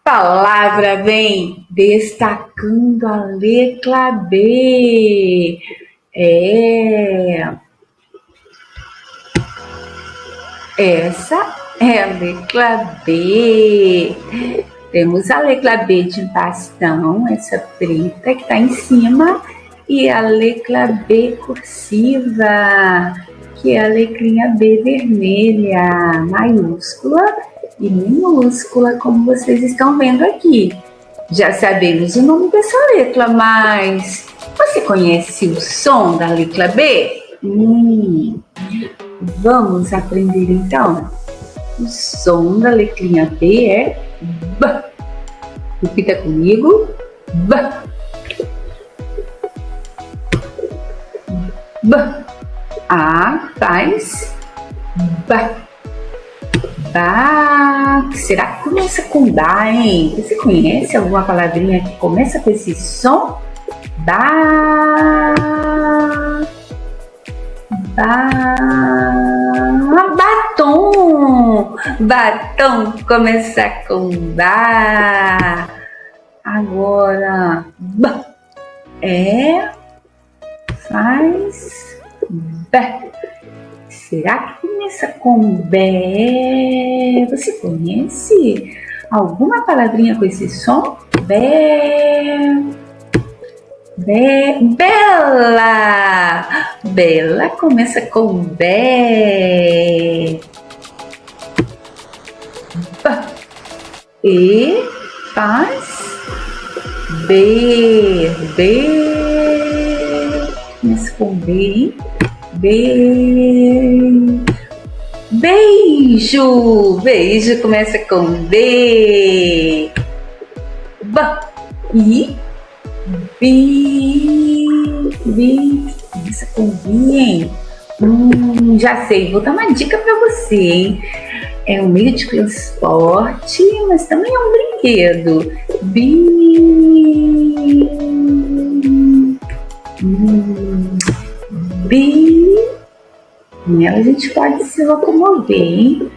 Palavra vem destacando a letra B. Essa é a letra B. Temos a letra B de bastão, essa preta que está em cima, e a letra B cursiva, que é a letrinha B vermelha, maiúscula e minúscula, como vocês estão vendo aqui. Já sabemos o nome dessa letra, mas você conhece o som da letra B? Vamos aprender então. O som da letrinha B é B. Repita comigo. B. B. A faz B. Ba. Será que começa com Ba, hein? Você conhece alguma palavrinha que começa com esse som? Ba. Batom. Batom começa com Ba. Agora B faz B. Será que começa com B? Você conhece alguma palavrinha com esse som? B. Bela. Bela começa com B. E faz B. Começa com B, hein? B. Beijo. Beijo começa com B. E Bi começa com Bi, hein? Já sei, vou dar uma dica para você, hein? É um meio de transporte, mas também é um brinquedo. Bi. Nela a gente pode se locomover, hein?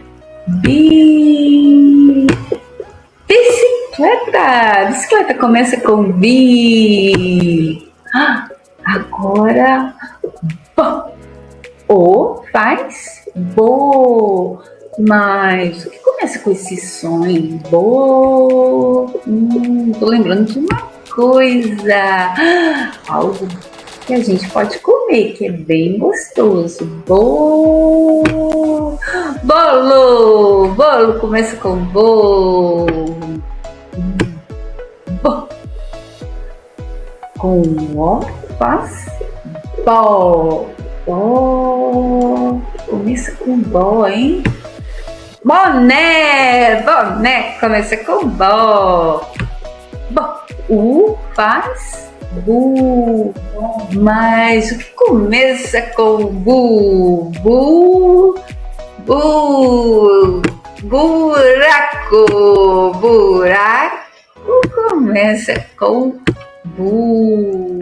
Bicicleta. Bicicleta começa com Bi. Agora O faz Bo. Mas o que começa com esse som, hein? Bo. Tô lembrando de uma coisa. Algo que a gente pode comer, que é bem gostoso. Bolo. Bolo começa com Bo. Com O faz Bó. Começa com Bó, hein? Boné começa com Bó. U faz Bu. Mas o que começa com Bu? Buraco começa com Bu.